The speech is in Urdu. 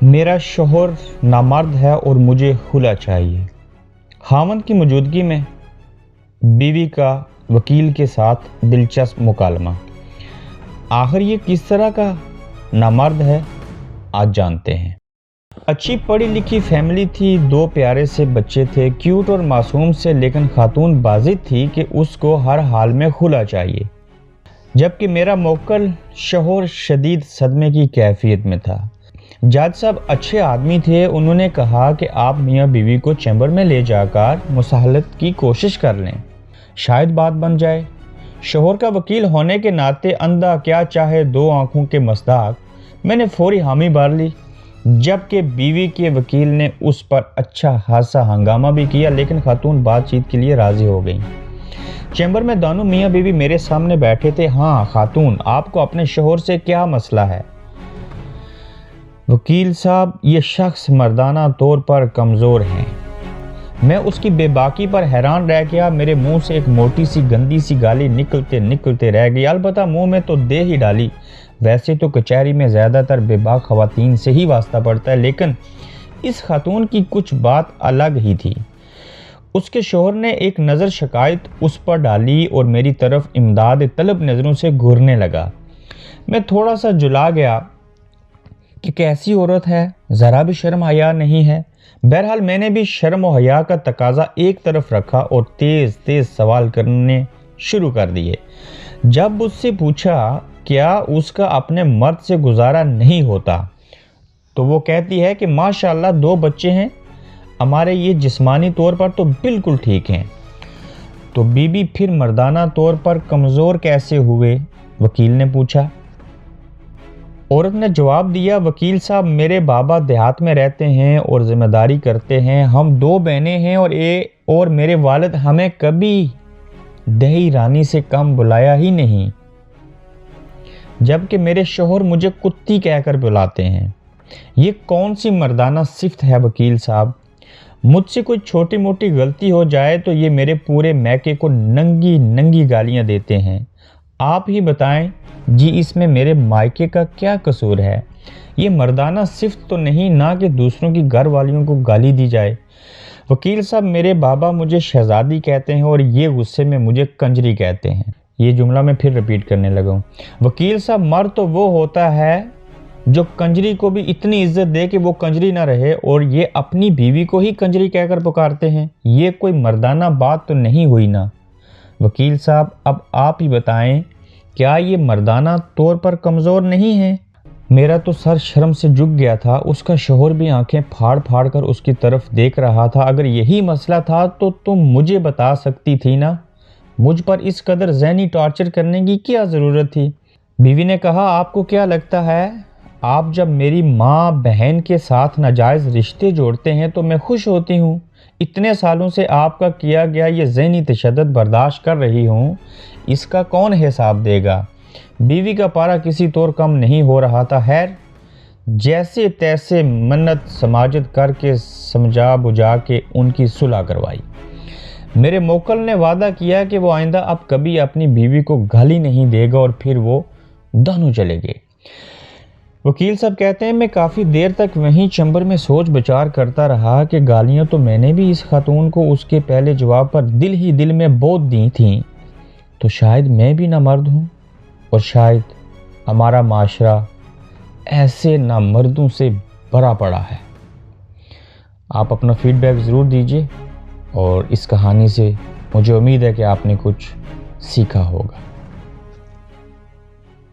میرا شوہر نامرد ہے اور مجھے خلا چاہیے۔ خاوند کی موجودگی میں بیوی کا وکیل کے ساتھ دلچسپ مکالمہ۔ آخر یہ کس طرح کا نامرد ہے، آج جانتے ہیں۔ اچھی پڑھی لکھی فیملی تھی، 2 پیارے سے بچے تھے، کیوٹ اور معصوم سے، لیکن خاتون بازد تھی کہ اس کو ہر حال میں خلا چاہیے۔ جبکہ میرا موکل شوہر شدید صدمے کی کیفیت میں تھا۔ جج صاحب اچھے آدمی تھے، انہوں نے کہا کہ آپ میاں بیوی کو چیمبر میں لے جا کر مصالحت کی کوشش کر لیں، شاید بات بن جائے۔ شوہر کا وکیل ہونے کے ناطے اندھا کیا چاہے 2 آنکھوں کے مصداق میں نے فوری حامی بھر لی، جبکہ بیوی کے وکیل نے اس پر اچھا خاصا ہنگامہ بھی کیا، لیکن خاتون بات چیت کے لیے راضی ہو گئیں۔ چیمبر میں دونوں میاں بیوی میرے سامنے بیٹھے تھے۔ ہاں خاتون، آپ کو اپنے شوہر سے کیا مسئلہ ہے؟ وکیل صاحب، یہ شخص مردانہ طور پر کمزور ہیں۔ میں اس کی بے باکی پر حیران رہ گیا۔ میرے منہ سے ایک موٹی سی گندی سی گالی نکلتے رہ گئی، البتہ منہ میں تو دے ہی ڈالی۔ ویسے تو کچہری میں زیادہ تر بے باک خواتین سے ہی واسطہ پڑتا ہے، لیکن اس خاتون کی کچھ بات الگ ہی تھی۔ اس کے شوہر نے ایک نظر شکایت اس پر ڈالی اور میری طرف امداد طلب نظروں سے گھورنے لگا۔ میں تھوڑا سا جھلا گیا کہ کیسی عورت ہے، ذرا بھی شرم حیا نہیں ہے۔ بہرحال میں نے بھی شرم و حیا کا تقاضا ایک طرف رکھا اور تیز سوال کرنے شروع کر دیے۔ جب اس سے پوچھا کیا اس کا اپنے مرد سے گزارا نہیں ہوتا، تو وہ کہتی ہے کہ ماشاءاللہ 2 بچے ہیں، ہمارے یہ جسمانی طور پر تو بالکل ٹھیک ہیں۔ تو بیوی پھر مردانہ طور پر کمزور کیسے ہوئے؟ وکیل نے پوچھا۔ عورت نے جواب دیا، وکیل صاحب میرے بابا دیہات میں رہتے ہیں اور ذمہ داری کرتے ہیں، ہم 2 بہنیں ہیں اور میرے والد ہمیں کبھی دیہی رانی سے کم بلایا ہی نہیں، جبکہ میرے شوہر مجھے کتی کہہ کر بلاتے ہیں۔ یہ کون سی مردانہ صفت ہے وکیل صاحب؟ مجھ سے کوئی چھوٹی موٹی غلطی ہو جائے تو یہ میرے پورے میکے کو ننگی گالیاں دیتے ہیں۔ آپ ہی بتائیں جی، اس میں میرے مائکے کا کیا قصور ہے؟ یہ مردانہ صفت تو نہیں نہ کہ دوسروں کی گھر والیوں کو گالی دی جائے۔ وکیل صاحب میرے بابا مجھے شہزادی کہتے ہیں اور یہ غصے میں مجھے کنجری کہتے ہیں۔ یہ جملہ میں پھر ریپیٹ کرنے لگا ہوں۔ وکیل صاحب مرد تو وہ ہوتا ہے جو کنجری کو بھی اتنی عزت دے کہ وہ کنجری نہ رہے، اور یہ اپنی بیوی کو ہی کنجری کہہ کر پکارتے ہیں، یہ کوئی مردانہ بات تو نہیں ہوئی نا؟ وکیل صاحب اب آپ ہی بتائیں، کیا یہ مردانہ طور پر کمزور نہیں ہے؟ میرا تو سر شرم سے جھک گیا تھا۔ اس کا شوہر بھی آنکھیں پھاڑ کر اس کی طرف دیکھ رہا تھا۔ اگر یہی مسئلہ تھا تو تم مجھے بتا سکتی تھی نا، مجھ پر اس قدر ذہنی ٹارچر کرنے کی کیا ضرورت تھی؟ بیوی نے کہا، آپ کو کیا لگتا ہے آپ جب میری ماں بہن کے ساتھ ناجائز رشتے جوڑتے ہیں تو میں خوش ہوتی ہوں؟ اتنے سالوں سے آپ کا کیا گیا یہ ذہنی تشدد برداشت کر رہی ہوں، اس کا کون حساب دے گا؟ بیوی کا پارا کسی طور کم نہیں ہو رہا تھا۔ خیر، جیسے تیسے منت سماجت کر کے سمجھا بجھا کے ان کی صلح کروائی۔ میرے موکل نے وعدہ کیا کہ وہ آئندہ اب کبھی اپنی بیوی کو گالی نہیں دے گا، اور پھر وہ دونوں چلے گئے۔ وکیل صاحب کہتے ہیں، میں کافی دیر تک وہیں چیمبر میں سوچ بچار کرتا رہا کہ گالیاں تو میں نے بھی اس خاتون کو اس کے پہلے جواب پر دل ہی دل میں بوت دی تھیں، تو شاید میں بھی نامرد ہوں، اور شاید ہمارا معاشرہ ایسے نامردوں سے بھرا پڑا ہے۔ آپ اپنا فیڈ بیک ضرور دیجیے، اور اس کہانی سے مجھے امید ہے کہ آپ نے کچھ سیکھا ہوگا۔